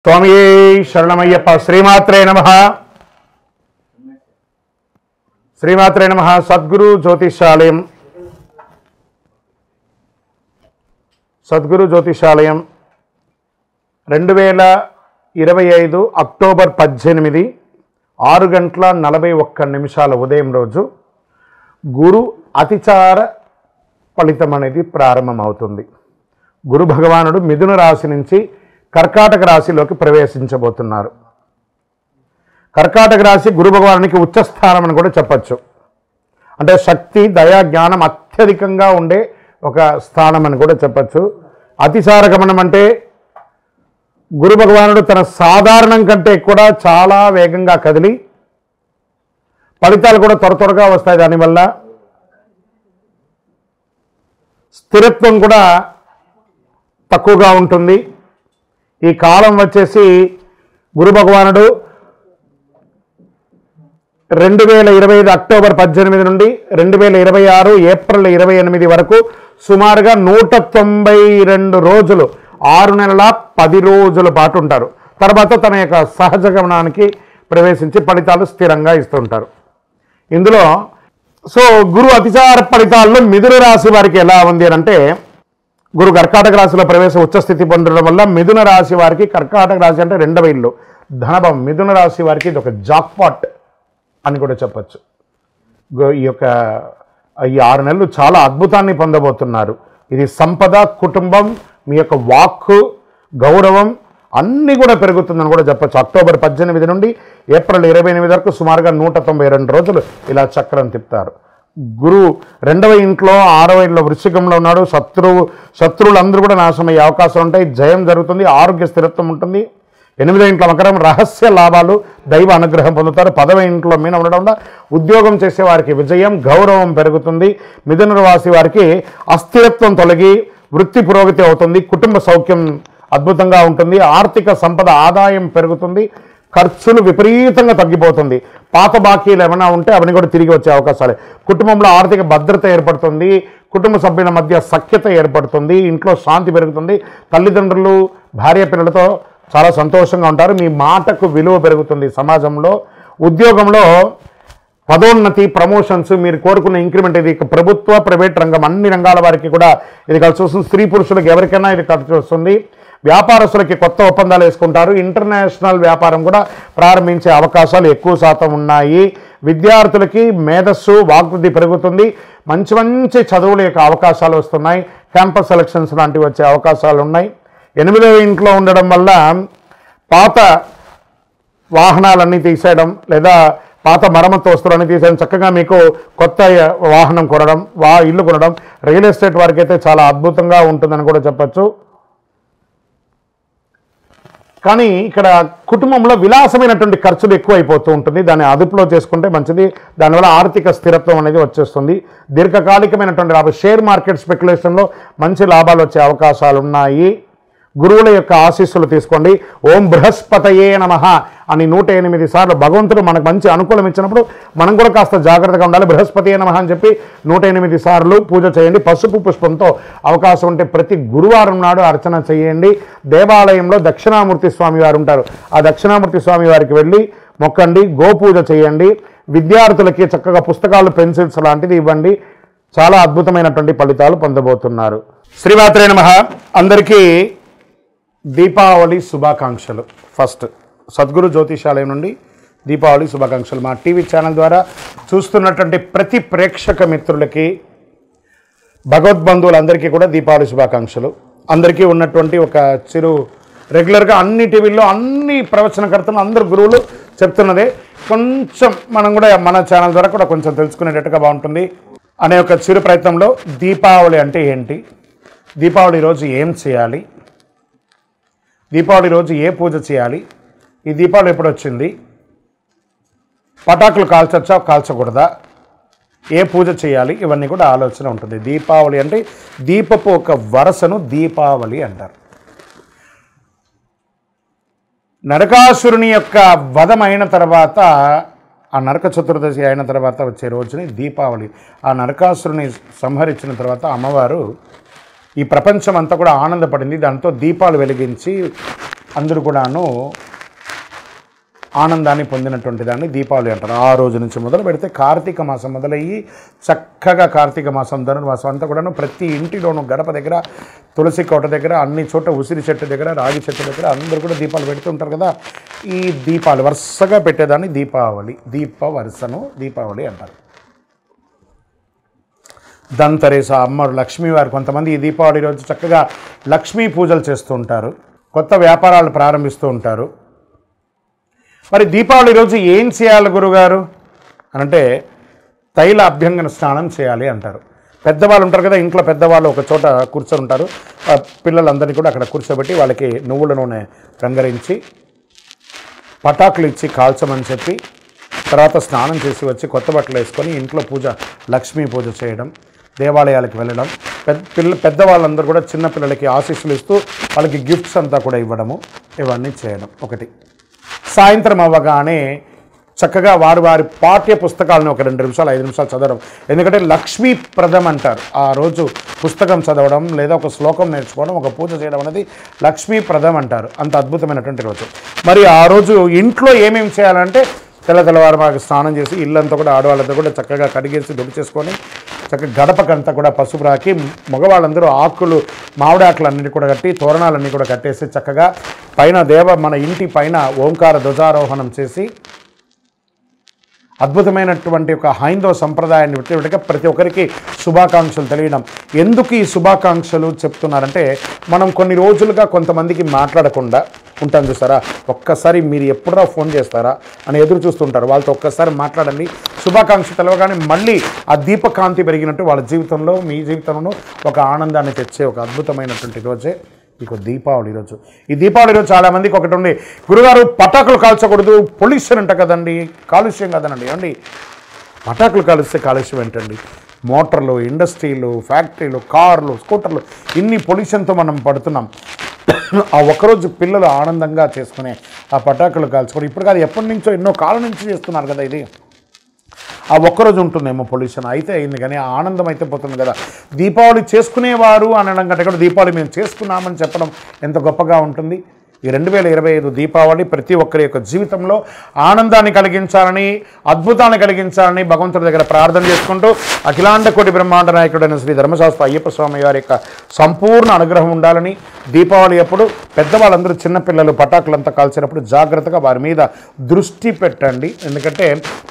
స్వామియే శరణమయ్యప్ప. శ్రీమాత్రే నమః. శ్రీమాత్రే నమః. సద్గురు జ్యోతిషాలయం, సద్గురు జ్యోతిషాలయం 2025 అక్టోబర్ 18 6:41 ఉదయం రోజు గురు అతిచార ఫలితం అనేది ప్రారంభమవుతుంది. గురు భగవానుడు మిథున రాశి నుంచి కర్కాటక రాశిలోకి ప్రవేశించబోతున్నారు. కర్కాటక రాశి గురు భగవానునికి ఉచ్చస్థానం అని కూడా చెప్పచ్చు. అంటే శక్తి, దయా, జ్ఞానం అత్యధికంగా ఉండే ఒక స్థానం అని కూడా చెప్పచ్చు. అతిసార గమనం అంటే గురు భగవానుడు తన సాధారణం కంటే కూడా చాలా వేగంగా కదిలి ఫలితాలు కూడా త్వరగా వస్తాయి. దానివల్ల స్థిరత్వం కూడా తక్కువగా ఉంటుంది. ఈ కాలం వచ్చేసి గురు భగవానుడు 2025 అక్టోబర్ 18 నుండి 2026 ఏప్రిల్ 28 వరకు సుమారుగా 192 రోజులు, 6 నెలల 10 రోజుల పాటు ఉంటారు. తర్వాత తన యొక్క సహజ గమనానికి ప్రవేశించి ఫలితాలు స్థిరంగా ఇస్తుంటారు. ఇందులో గురు అతిచార ఫలితాల్లో మిథున రాశి వారికి ఎలా ఉంది అని అంటే, గురు కర్కాటక రాశిలో ప్రవేశ ఉచ్చస్థితి పొందడం వల్ల మిథున రాశి వారికి, కర్కాటక రాశి అంటే 2వ ఇల్లు, ధనభం, మిథున రాశి వారికి ఇది ఒక జాక్పాట్ అని కూడా చెప్పచ్చు. ఈ 6 నెలలు చాలా అద్భుతాన్ని పొందబోతున్నారు. ఇది సంపద, కుటుంబం, మీ యొక్క వాక్కు, గౌరవం అన్నీ కూడా పెరుగుతుందని కూడా చెప్పచ్చు. అక్టోబర్ 18 నుండి ఏప్రిల్ 28 వరకు సుమారుగా 192 రోజులు ఇలా చక్రం తిప్పుతారు. గురువు 2వ ఇంట్లో, 6వ ఇంట్లో వృశ్చికంలో ఉన్నాడు. శత్రువులందరూ కూడా నాశనమయ్యే అవకాశం ఉంటాయి. జయం జరుగుతుంది, ఆరోగ్య స్థిరత్వం ఉంటుంది. 8వ ఇంట్లో మకరం, రహస్య లాభాలు, దైవ అనుగ్రహం పొందుతారు. 10వ ఇంట్లో మీన ఉండడం వల్ల ఉద్యోగం చేసే వారికి విజయం, గౌరవం పెరుగుతుంది. మిథున రాశి వారికి అస్థిరత్వం తొలగి వృత్తి పురోగతి అవుతుంది. కుటుంబ సౌఖ్యం అద్భుతంగా ఉంటుంది. ఆర్థిక సంపద ఆదాయం పెరుగుతుంది. ఖర్చులు విపరీతంగా తగ్గిపోతుంది. పాత బాకీలు ఏమైనా ఉంటే అవన్నీ కూడా తిరిగి వచ్చే అవకాశాలు. కుటుంబంలో ఆర్థిక భద్రత ఏర్పడుతుంది. కుటుంబ సభ్యుల మధ్య సఖ్యత ఏర్పడుతుంది. ఇంట్లో శాంతి పెరుగుతుంది. తల్లిదండ్రులు, భార్య పిల్లలతో చాలా సంతోషంగా ఉంటారు. మీ మాటకు విలువ పెరుగుతుంది సమాజంలో. ఉద్యోగంలో పదోన్నతి, ప్రమోషన్స్, మీరు కోరుకున్న ఇంక్రిమెంట్, ఇది ప్రభుత్వ, ప్రైవేట్ రంగం అన్ని రంగాల వారికి కూడా ఇది కలిసి వస్తుంది. స్త్రీ పురుషులకు ఎవరికైనా ఇది కలిసి వస్తుంది. వ్యాపారస్తులకి కొత్త ఒప్పందాలు వేసుకుంటారు. ఇంటర్నేషనల్ వ్యాపారం కూడా ప్రారంభించే అవకాశాలు ఎక్కువ శాతం ఉన్నాయి. విద్యార్థులకి మేధస్సు, వాగ్వృద్ధి పెరుగుతుంది. మంచి మంచి చదువుల యొక్క అవకాశాలు వస్తున్నాయి. క్యాంపస్ సెలక్షన్స్ లాంటివి వచ్చే అవకాశాలు ఉన్నాయి. 8వ ఇంట్లో ఉండడం వల్ల పాత వాహనాలన్నీ తీసేయడం, లేదా పాత మరమ్మతు వస్తువులన్నీ తీసేయడం, చక్కగా మీకు కొత్త వాహనం కొనడం, ఇల్లు కొనడం, రియల్ ఎస్టేట్ వారికి అయితే చాలా అద్భుతంగా ఉంటుందని కూడా చెప్పచ్చు. కానీ ఇక్కడ కుటుంబంలో విలాసమైనటువంటి ఖర్చులు ఎక్కువైపోతూ ఉంటుంది. దాన్ని అదుపులో చేసుకుంటే మంచిది. దానివల్ల ఆర్థిక స్థిరత్వం అనేది వచ్చేస్తుంది. దీర్ఘకాలికమైనటువంటి లాభం, షేర్ మార్కెట్ స్పెక్యులేషన్లో మంచి లాభాలు వచ్చే అవకాశాలు ఉన్నాయి. గురువుల యొక్క ఆశీస్సులు తీసుకోండి. ఓం బృహస్పతయే నమః అని 108 సార్లు భగవంతుడు మనకు మంచి అనుకూలం ఇచ్చినప్పుడు మనం కూడా కాస్త జాగ్రత్తగా ఉండాలి. బృహస్పతయే నమః అని చెప్పి 108 సార్లు పూజ చేయండి. పసుపు పుష్పంతో అవకాశం ఉంటే ప్రతి గురువారం నాడు అర్చన చేయండి. దేవాలయంలో దక్షిణామూర్తి స్వామి వారు ఉంటారు. ఆ దక్షిణామూర్తి స్వామి వారికి వెళ్ళి మొక్కండి. గోపూజ చేయండి. విద్యార్థులకి చక్కగా పుస్తకాలు, పెన్సిల్స్ లాంటిది ఇవ్వండి. చాలా అద్భుతమైనటువంటి ఫలితాలు పొందబోతున్నారు. శ్రీమాత్రే నమః. అందరికీ దీపావళి శుభాకాంక్షలు. ఫస్ట్ సద్గురు జ్యోతిషాలయం నుండి దీపావళి శుభాకాంక్షలు. మా టీవీ ఛానల్ ద్వారా చూస్తున్నటువంటి ప్రతి ప్రేక్షక మిత్రులకి, భగవద్బంధువులందరికీ కూడా దీపావళి శుభాకాంక్షలు. అందరికీ ఉన్నటువంటి ఒక రెగ్యులర్గా అన్ని టీవీల్లో అన్ని ప్రవచనకర్తలు, అందరు గురువులు చెప్తున్నదే, కొంచెం మనం కూడా మన ఛానల్ ద్వారా కూడా కొంచెం తెలుసుకునేటట్టుగా బాగుంటుంది అనే ఒక చిరు ప్రయత్నంలో దీపావళి అంటే ఏంటి, దీపావళి రోజు ఏం చేయాలి, దీపావళి రోజు ఏ పూజ చేయాలి, ఈ దీపావళి ఎప్పుడు వచ్చింది, పటాకులు కాల్చొచ్చా కాల్చకూడదా, ఏ పూజ చేయాలి, ఇవన్నీ కూడా ఆలోచన ఉంటుంది. దీపావళి అంటే దీపపు ఒక వరసను దీపావళి అంటారు. నరకాసురుని యొక్క వధం అయిన తర్వాత, ఆ నరక చతుర్దశి అయిన తర్వాత వచ్చే రోజుని దీపావళి. ఆ నరకాసురుని సంహరించిన తర్వాత అమ్మవారు ఈ ప్రపంచం అంతా కూడా ఆనందపడింది. దాంతో దీపాలు వెలిగించి అందరూ కూడాను ఆనందాన్ని పొందినటువంటి దాన్ని దీపావళి అంటారు. ఆ రోజు నుంచి మొదలు పెడితే కార్తీక మాసం మొదలయ్యి చక్కగా కార్తీక మాసం ధనుర్మాసం అంతా కూడాను ప్రతి ఇంటిలోనూ గడప దగ్గర, తులసి కోట దగ్గర, అన్ని చోట ఉసిరి చెట్టు దగ్గర, రాగి చెట్టు దగ్గర అందరూ కూడా దీపాలు పెడుతుంటారు కదా. ఈ దీపాలు వరుసగా పెట్టేదాన్ని దీపావళి, దీప వరుసను దీపావళి అంటారు. ధన్తెరస్ అమ్మవారు లక్ష్మీవారు కొంతమంది ఈ దీపావళి రోజు చక్కగా లక్ష్మీ పూజలు చేస్తూ ఉంటారు, కొత్త వ్యాపారాలు ప్రారంభిస్తూ ఉంటారు. మరి దీపావళి రోజు ఏం చేయాలి గురుగారు అని అంటే తైల అభ్యంగన స్నానం చేయాలి అంటారు. పెద్దవాళ్ళు ఉంటారు కదా, ఇంట్లో పెద్దవాళ్ళు ఒక చోట కూర్చొని ఉంటారు. పిల్లలందరినీ కూడా అక్కడ కూర్చోబెట్టి వాళ్ళకి నువ్వుల నూనె రంగరించి పటాకులు ఇచ్చి కాల్చమని చెప్పి తర్వాత స్నానం చేసి వచ్చి కొత్త బట్టలు వేసుకొని ఇంట్లో పూజ, లక్ష్మీ పూజ చేయడం, దేవాలయాలకు వెళ్ళడం, పెద్దవాళ్ళందరూ కూడా చిన్నపిల్లలకి ఆశీస్సులు ఇస్తూ వాళ్ళకి గిఫ్ట్స్ అంతా కూడా ఇవ్వడము, ఇవన్నీ చేయడం. ఒకటి సాయంత్రం అవ్వగానే చక్కగా వారి పాఠ్య పుస్తకాలను ఒక 2 నిమిషాలు 5 నిమిషాలు చదవడం. ఎందుకంటే లక్ష్మీప్రదం అంటారు. ఆ రోజు పుస్తకం చదవడం లేదా ఒక శ్లోకం నేర్చుకోవడం, ఒక పూజ చేయడం అనేది లక్ష్మీప్రదం అంటారు. అంత అద్భుతమైనటువంటి రోజు. మరి ఆ రోజు ఇంట్లో ఏమేమి చేయాలంటే తెల్లవారు మాకు స్నానం చేసి ఇల్లంతా కూడా ఆడవాళ్ళంతా కూడా చక్కగా కడిగేసి దుడి చేసుకొని చక్కగా గడపకంతా కూడా పసుపు రాకి మగవాళ్ళందరూ ఆకులు, మామిడి ఆకులన్నీ కూడా కట్టి తోరణాలన్నీ కూడా కట్టేసి చక్కగా పైన మన ఇంటి పైన ఓంకార ధ్వజారోహణం చేసి అద్భుతమైనటువంటి ఒక హైందవ సంప్రదాయాన్ని విడిగా ప్రతి ఒక్కరికి శుభాకాంక్షలు తెలియడం. ఎందుకు ఈ శుభాకాంక్షలు చెప్తున్నారంటే మనం కొన్ని రోజులుగా కొంతమందికి మాట్లాడకుండా ఉంటాం చూసారా, ఒక్కసారి మీరు ఎప్పుడో ఫోన్ చేస్తారా అని ఎదురు చూస్తుంటారు. వాళ్ళతో ఒక్కసారి మాట్లాడండి, శుభాకాంక్ష తెలవగానే మళ్ళీ ఆ దీపకాంతి పెరిగినట్టు వాళ్ళ జీవితంలో, మీ జీవితంలో ఒక ఆనందాన్ని తెచ్చే ఒక అద్భుతమైనటువంటి రోజే మీకు దీపావళి రోజు. ఈ దీపావళి రోజు చాలామందికి ఒకటి ఉంది, గురుగారు పటాకులు కాల్చకూడదు, పొల్యూషన్ అంట కదండి, కాలుష్యం కదనండి. ఏమండి, పటాకులు కాలుస్తే కాలుష్యం ఏంటండి? మోటార్లు, ఇండస్ట్రీలు, ఫ్యాక్టరీలు, కార్లు, స్కూటర్లు, ఇన్ని పొల్యూషన్తో మనం పడుతున్నాం. ఆ ఒక్కరోజు పిల్లలు ఆనందంగా చేసుకునే ఆ పటాకులు కాల్చుకోవడం ఇప్పుడు కాదు, ఎప్పటి నుంచో ఎన్నో కాలం నుంచి చేస్తున్నారు కదా. ఇది ఆ ఒక్కరోజు ఉంటుందేమో పొల్యూషన్, అయితే అయింది కానీ ఆనందం అయితే పోతుంది కదా. దీపావళి చేసుకునేవారు అనడం కంటే కూడా దీపావళి మేము చేసుకున్నామని చెప్పడం ఎంత గొప్పగా ఉంటుంది. ఈ 2025 దీపావళి ప్రతి ఒక్కరి యొక్క జీవితంలో ఆనందాన్ని కలిగించాలని, అద్భుతాన్ని కలిగించాలని భగవంతుడి దగ్గర ప్రార్థన చేసుకుంటూ అఖిలాండ కోటి బ్రహ్మాండ నాయకుడైన శ్రీ ధర్మశాస్త్ర అయ్యప్ప స్వామి వారి యొక్క సంపూర్ణ అనుగ్రహం ఉండాలని, దీపావళి అప్పుడు పెద్దవాళ్ళందరూ చిన్నపిల్లలు పటాకులంతా కాల్చినప్పుడు జాగ్రత్తగా వారి మీద దృష్టి పెట్టండి. ఎందుకంటే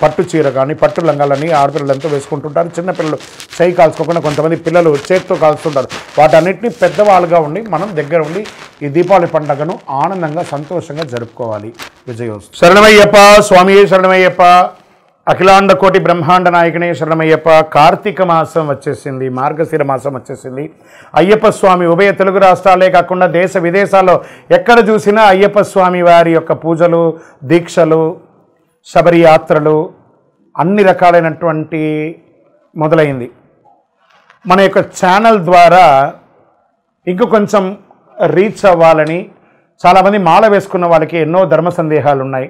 పట్టు చీర కానీ పట్టు లంగాలని ఆడపిల్లలంతా వేసుకుంటుంటారు. చిన్నపిల్లలు చేయి కాల్చుకోకుండా కొంతమంది పిల్లలు చేతితో కాల్చుతుంటారు. వాటన్నిటిని పెద్దవాళ్ళుగా ఉండి మనం దగ్గర ఉండి ఈ దీపావళి పండుగను ఆనందంగా సంతోషంగా జరుపుకోవాలి. విజయోస్తు. శరణమయ్యప్ప స్వామి, శరణమయ్యప్ప. అఖిలాండ కోటి బ్రహ్మాండ నాయకునే శరణమయ్యప్ప. కార్తీక మాసం వచ్చేసింది, మార్గశిర మాసం వచ్చేసింది. అయ్యప్ప స్వామి ఉభయ తెలుగు రాష్ట్రాలే కాకుండా దేశ విదేశాల్లో ఎక్కడ చూసినా అయ్యప్ప స్వామి వారి యొక్క పూజలు, దీక్షలు, శబరి యాత్రలు అన్ని రకాలైనటువంటి మొదలైంది. మన యొక్క ఛానల్ ద్వారా ఇంక కొంచెం రీచ్ అవ్వాలని చాలామంది మాల వేసుకున్న వాళ్ళకి ఎన్నో ధర్మ సందేహాలు ఉన్నాయి.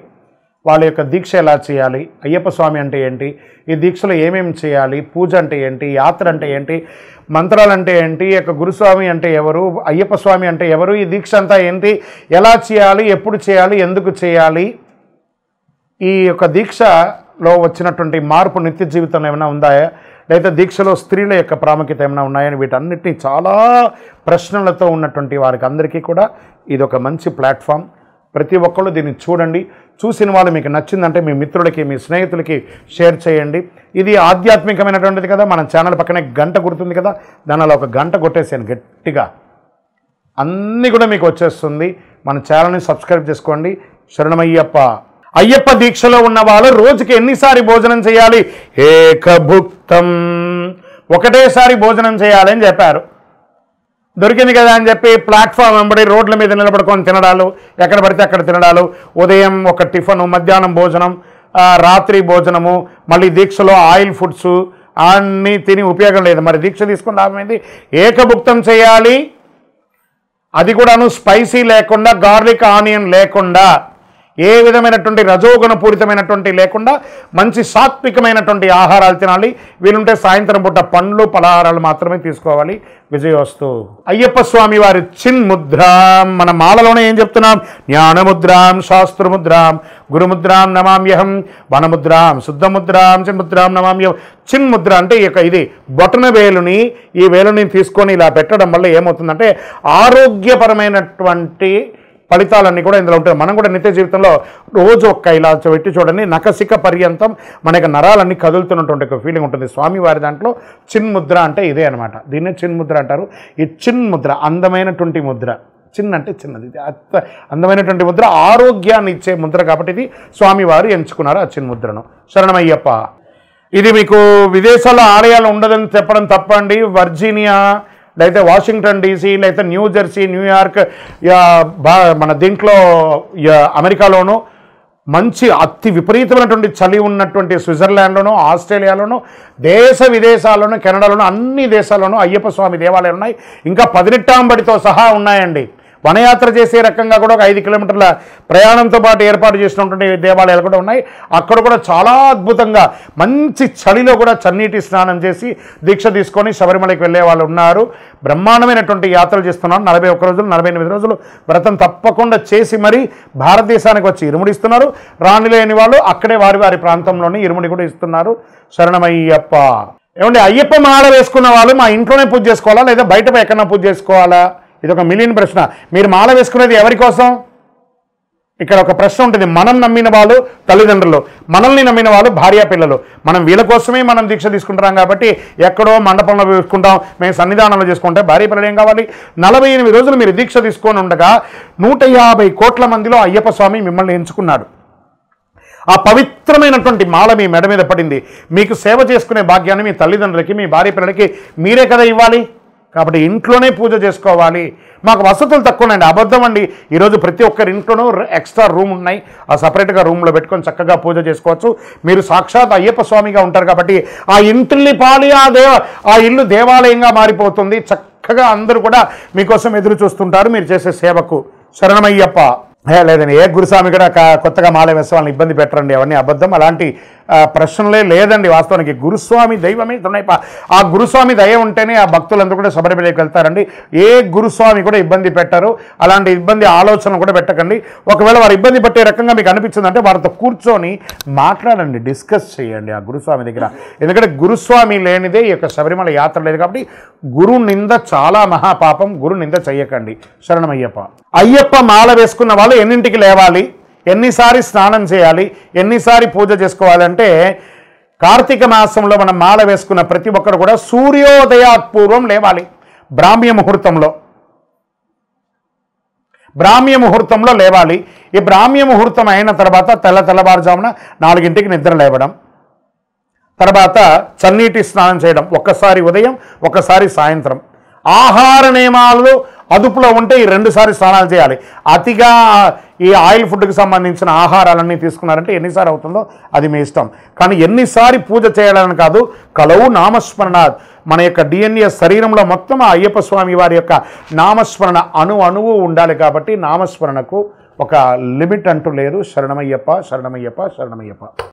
వాళ్ళ యొక్క దీక్ష ఎలా చేయాలి, అయ్యప్ప స్వామి అంటే ఏంటి, ఈ దీక్షలో ఏమేమి చేయాలి, పూజ అంటే ఏంటి, యాత్ర అంటే ఏంటి, మంత్రాలు అంటే ఏంటి, యొక్క గురుస్వామి అంటే ఎవరు, అయ్యప్ప స్వామి అంటే ఎవరు, ఈ దీక్ష అంతా ఏంటి, ఎలా చేయాలి, ఎప్పుడు చేయాలి, ఎందుకు చేయాలి, ఈ యొక్క దీక్షలో వచ్చినటువంటి మార్పు నిత్య జీవితంలో ఏమైనా ఉందా, లేదా దీక్షలో స్త్రీల యొక్క ప్రాముఖ్యత ఏమైనా ఉన్నాయని వీటన్నిటినీ చాలా ప్రశ్నలతో ఉన్నటువంటి వారికి అందరికీ కూడా ఇది ఒక మంచి ప్లాట్ఫామ్. ప్రతి ఒక్కళ్ళు దీన్ని చూడండి. చూసిన వాళ్ళు మీకు నచ్చిందంటే మీ మిత్రులకి, మీ స్నేహితులకి షేర్ చేయండి. ఇది ఆధ్యాత్మికమైనటువంటిది కదా. మన ఛానల్ పక్కనే గంట గుర్తుంది కదా, దానిలో ఒక గంట కొట్టేసాను గట్టిగా, అన్నీ కూడా మీకు వచ్చేస్తుంది. మన ఛానల్ని సబ్స్క్రైబ్ చేసుకోండి. శరణమయ్యప్ప. అయ్యప్ప దీక్షలో ఉన్న వాళ్ళు రోజుకి ఎన్నిసారి భోజనం చేయాలి? ఏకభుక్తం, ఒకటేసారి భోజనం చేయాలి అని చెప్పారు. దొరికింది కదా అని చెప్పి ప్లాట్ఫామ్ వెంబడి రోడ్ల మీద నిలబడుకొని తినడాలు, ఎక్కడ పడితే అక్కడ తినడాలు, ఉదయం ఒక టిఫను, మధ్యాహ్నం భోజనం, రాత్రి భోజనము, మళ్ళీ దీక్షలో ఆయిల్ ఫుడ్స్ అన్నీ తిని ఉపయోగం లేదు. మరి దీక్ష తీసుకుని లాభమైంది. ఏకభుక్తం చేయాలి, అది కూడాను స్పైసీ లేకుండా, గార్లిక్ ఆనియన్ లేకుండా ఏ విధమైనటువంటి రజోగుణ పూరితమైనటువంటి లేకుండా మంచి సాత్వికమైనటువంటి ఆహారాలు తినాలి. వీలుంటే సాయంత్రం పూట పండ్లు పలహారాలు మాత్రమే తీసుకోవాలి. విజయోస్తు. అయ్యప్ప స్వామి వారి చిన్ముద్రాం మన మాలలోనే ఏం చెప్తున్నాం? జ్ఞానముద్రాం శాస్త్రముద్రాం గురుముద్రాం నమామ్యహం వనముద్రాం శుద్ధముద్రాం చిన్ముద్రాం నమామ్యహం. చిన్ముద్ర అంటే ఇది బొటన వేలుని ఈ వేలుని తీసుకొని ఇలా పెట్టడం వల్ల ఏమవుతుందంటే ఆరోగ్యపరమైనటువంటి ఫలితాలన్నీ కూడా ఇందులో ఉంటాయి. మనం కూడా నిత్య జీవితంలో రోజు ఒక్క ఇలా పెట్టి చూడండి, నఖశిఖ పర్యంతం మనకి నరాలన్నీ కదులుతున్నటువంటి ఒక ఫీలింగ్ ఉంటుంది. స్వామివారి దాంట్లో చిన్ముద్ర అంటే ఇదే అనమాట. దీన్నే చిన్ముద్ర అంటారు. ఈ చిన్ముద్ర అందమైనటువంటి ముద్ర. చిన్న అంటే చిన్నది, ఇది అందమైనటువంటి ముద్ర, ఆరోగ్యాన్ని ఇచ్చే ముద్ర కాబట్టి ఇది స్వామివారు ఎంచుకున్నారు ఆ చిన్ముద్రను. శరణమయ్యప్ప. ఇది మీకు విదేశాల్లో ఆలయాలు ఉండదని చెప్పడం తప్పండి. వర్జీనియా లేకపోతే వాషింగ్టన్ డీసీ లేకపోతే న్యూజెర్సీ న్యూయార్క్ మన దీంట్లో అమెరికాలోనూ మంచి అతి విపరీతమైనటువంటి చలి ఉన్నటువంటి స్విట్జర్లాండ్లోనూ ఆస్ట్రేలియాలోనూ దేశ విదేశాల్లోనూ కెనడాలోనూ అన్ని దేశాల్లోనూ అయ్యప్ప స్వామి దేవాలయాలు ఉన్నాయి. ఇంకా 18 సహా ఉన్నాయండి. వనయాత్ర చేసే రకంగా కూడా ఒక 5 కిలోమీటర్ల ప్రయాణంతో పాటు ఏర్పాటు చేసినటువంటి దేవాలయాలు కూడా ఉన్నాయి. అక్కడ కూడా చాలా అద్భుతంగా మంచి చలిలో కూడా చన్నీటి స్నానం చేసి దీక్ష తీసుకొని శబరిమలకి వెళ్ళే వాళ్ళు ఉన్నారు. బ్రహ్మాండమైనటువంటి యాత్రలు చేస్తున్నారు. 41 రోజులు 48 రోజులు వ్రతం తప్పకుండా చేసి మరీ భారతదేశానికి వచ్చి ఇరుముడి ఇస్తున్నారు. రాని లేని వాళ్ళు అక్కడే వారి వారి ప్రాంతంలోనే ఇరుముడి కూడా ఇస్తున్నారు. శరణమయ్యప్ప. ఏమంటే అయ్యప్ప మాల వేసుకున్న వాళ్ళు మా ఇంట్లోనే పూజ చేసుకోవాలా లేదా బయట ఎక్కడన్నా పూజ చేసుకోవాలా? ఇది ఒక మిలియన్ ప్రశ్న. మీరు మాల వేసుకునేది ఎవరి కోసం? ఇక్కడ ఒక ప్రశ్న ఉంటుంది. మనం నమ్మిన వాళ్ళు తల్లిదండ్రులు, మనల్ని నమ్మిన వాళ్ళు భార్య పిల్లలు. మనం వీళ్ళ కోసమే మనం దీక్ష తీసుకుంటున్నాం కాబట్టి ఎక్కడో మండపంలో వేసుకుంటాం, మేము సన్నిధానంలో చేసుకుంటే భార్య పిల్లలు ఏం కావాలి? 48 రోజులు మీరు దీక్ష తీసుకొని ఉండగా 150 కోట్ల మందిలో అయ్యప్ప స్వామి మిమ్మల్ని ఎంచుకున్నాడు. ఆ పవిత్రమైనటువంటి మాల మీ మెడ మీద పడింది. మీకు సేవ చేసుకునే భాగ్యాన్ని మీ తల్లిదండ్రులకి మీ భార్య పిల్లలకి మీరే కదా ఇవ్వాలి. కాబట్టి ఇంట్లోనే పూజ చేసుకోవాలి. మాకు వసతులు తక్కువ ఉన్నాయండి, అబద్ధం అండి. ఈరోజు ప్రతి ఒక్కరి ఇంట్లోనూ ఎక్స్ట్రా రూమ్ ఉన్నాయి. ఆ సపరేట్గా రూమ్లో పెట్టుకొని చక్కగా పూజ చేసుకోవచ్చు. మీరు సాక్షాత్ అయ్యప్ప స్వామిగా ఉంటారు కాబట్టి ఆ ఇంటిల్ని పాలి ఆ ఇల్లు దేవాలయంగా మారిపోతుంది. చక్కగా అందరూ కూడా మీకోసం ఎదురు చూస్తుంటారు మీరు చేసే సేవకు. శరణమయ్యప్ప. లేదండి, ఏ గురుస్వామి కూడా కొత్తగా మాల వేసే వాళ్ళని ఇబ్బంది పెట్టరండి. అవన్నీ అబద్ధం. అలాంటి ప్రశ్నలే లేదండి. వాస్తవానికి గురుస్వామి దైవమే తునైప. ఆ గురుస్వామి దయ ఉంటేనే ఆ భక్తులందరూ కూడా శబరిమలకి వెళ్తారండి. ఏ గురుస్వామి కూడా ఇబ్బంది పెట్టరు. అలాంటి ఇబ్బంది ఆలోచన కూడా పెట్టకండి. ఒకవేళ వారు ఇబ్బంది పెట్టే రకంగా మీకు అనిపించిందంటే వారితో కూర్చొని మాట్లాడండి, డిస్కస్ చేయండి ఆ గురుస్వామి దగ్గర. ఎందుకంటే గురుస్వామి లేనిదే ఈ యొక్క శబరిమల యాత్ర లేదు కాబట్టి గురు నింద చాలా మహాపాపం. గురు నింద చెయ్యకండి. శరణమయ్యప్ప. అయ్యప్ప మాల వేసుకున్న వాళ్ళు ఎన్నింటికి లేవాలి, ఎన్నిసారి స్నానం చేయాలి, ఎన్నిసారి పూజ చేసుకోవాలంటే కార్తీక మాసంలో మనం మాల వేసుకున్న ప్రతి ఒక్కరు కూడా సూర్యోదయాత్పూర్వం లేవాలి. బ్రాహ్మ్య ముహూర్తంలో లేవాలి. ఈ బ్రాహ్మ్య ముహూర్తం అయిన తర్వాత తెల్లవారుజామున 4ంటికి నిద్ర లేవడం, తర్వాత చన్నీటి స్నానం చేయడం, ఒక్కసారి ఉదయం ఒక్కసారి సాయంత్రం. ఆహార నియమాలు అదుపులో ఉంటే ఈ 2 సార్లు స్నానాలు చేయాలి. అతిగా ఈ ఆయిల్ ఫుడ్కి సంబంధించిన ఆహారాలన్నీ తీసుకున్నారంటే ఎన్నిసార్లు అవుతుందో అది మీ ఇష్టం. కానీ ఎన్నిసారి పూజ చేయాలని కాదు. కలవు నామస్మరణాత్. మన యొక్క DNA శరీరంలో మొత్తం ఆ అయ్యప్ప స్వామి వారి యొక్క నామస్మరణ అణువు ఉండాలి. కాబట్టి నామస్మరణకు ఒక లిమిట్ అంటూ లేదు. శరణమయ్యప్ప. శరణమయ్యప్ప. శరణమయ్యప్ప.